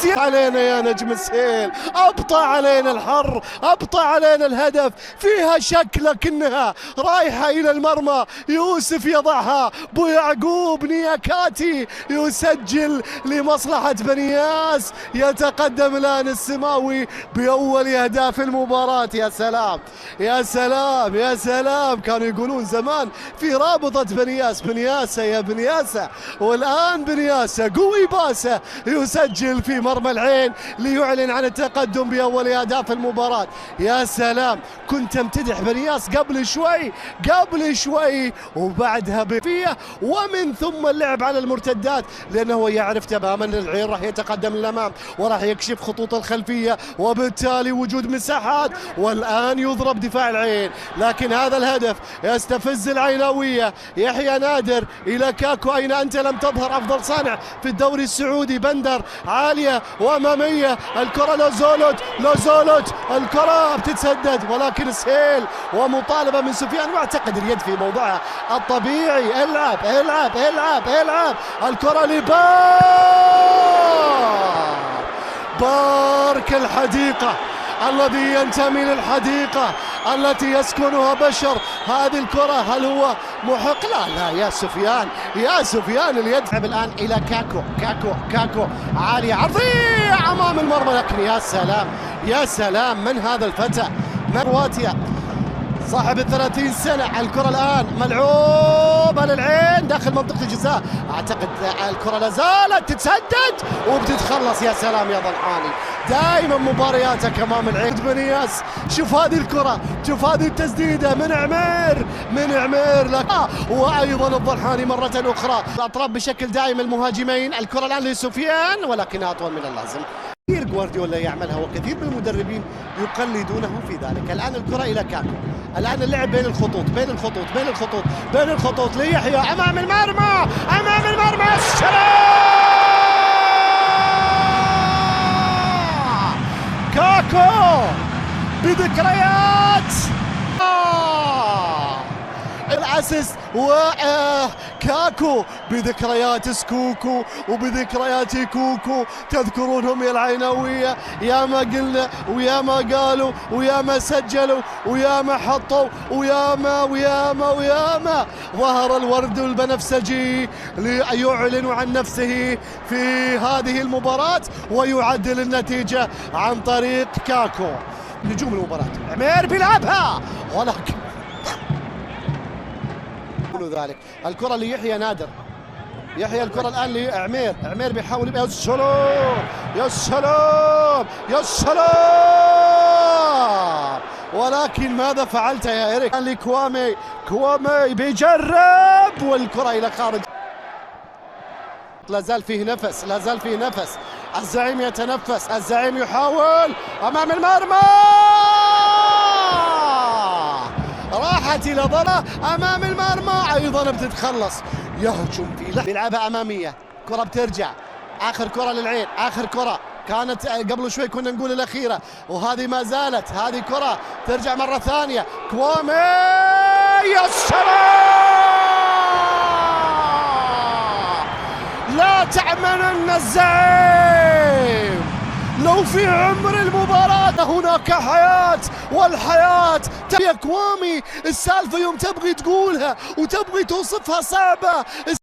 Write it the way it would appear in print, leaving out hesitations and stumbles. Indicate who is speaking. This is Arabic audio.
Speaker 1: بنياس علينا يا نجم السيل، ابطأ علينا الحر، ابطأ علينا الهدف، فيها شك لكنها رايحة الى المرمى. يوسف يضعها، بو يعقوب نياكاتي يسجل لمصلحة بنياس. يتقدم الان السماوي باول اهداف المباراة. يا سلام يا سلام يا سلام، كانوا يقولون زمان في رابطة بنياس، بنياسة يا بنياسة، والان بنياسة قوي باسة يسجل في مرمى العين ليعلن عن التقدم باول اهداف المباراة. يا سلام، كنت امتدح بنياس قبل شوي وبعدها بفيه، ومن ثم اللعب على المرتدات، لانه يعرف تماما العين راح يتقدم للامام وراح يكشف خطوط الخلفية، وبالتالي وجود مساحات. والان يضرب دفاع العين، لكن هذا الهدف يستفز العيناوية. يحيى نادر الى كاكو، اين انت لم تظهر افضل صانع في الدوري السعودي. بندر عالية وامامية، الكرة لوزولوت، الكرة بتتسدد ولكن سهيل، ومطالبة من سفيان، واعتقد اليد في موضعها الطبيعي. العب العب العب العب، الكرة بارك الحديقة الذي ينتمي للحديقة التي يسكنها بشر. هذه الكرة هل هو محق؟ لا يا سفيان اليد. الآن إلى كاكو عالية عرضية أمام المرمى، لكن يا سلام من هذا الفتى؟ واتيا صاحب 30 سنة. الكرة الآن ملعوبة للعين داخل منطقة الجزاء، أعتقد الكرة لازالت تتسدد وبتتخلص. يا سلام يا ضلحاني، دائما مبارياتك أمام العين. بنياس شوف هذه الكرة، شوف هذه التسديدة من عمير لك، وأيضا الضلحاني مرة أخرى. الأطراف بشكل دائم المهاجمين. الكرة الآن لسفيان ولكنها أطول من اللازم. كثير جوارديولا يعملها وكثير من المدربين يقلدونه في ذلك. الآن الكرة إلى كاكو، الآن اللعب بين الخطوط ليحيى أمام المرمى السلام! كاكو بذكريات الاسيست، وكاكو بذكريات سكوكو وبذكريات كوكو. تذكرونهم يا العيناوية؟ يا ما قلنا ويا ما قالوا ويا ما سجلوا ويا ما حطوا ويا ما ظهر الورد البنفسجي ليعلن عن نفسه في هذه المباراة ويعدل النتيجة عن طريق كاكو. نجوم المباراة عمير بيلعبها، ولكن ذلك الكرة ليحيى نادر. الكرة الآن لعمير بيحاول. يا سلام، ولكن ماذا فعلت يا إيريك؟ لكوامي بيجرب، والكرة إلى خارج. لا زال فيه نفس، الزعيم يتنفس، الزعيم يحاول أمام المرمى، راحت إلى ضربة أمام المرمى، أيضا بتتخلص. يهجم في بيلعبها أمامية، كرة بترجع، آخر كرة للعين، آخر كرة كانت قبل شوي كنا نقول الأخيرة، وهذه ما زالت. هذه كرة ترجع مرة ثانية، كوامي يا سلام! لا تعملن الزعيم، لو في عمر المباراة هناك حياة، والحياة يا كوامي. السالفة يوم تبغي تقولها وتبغي توصفها صعبة.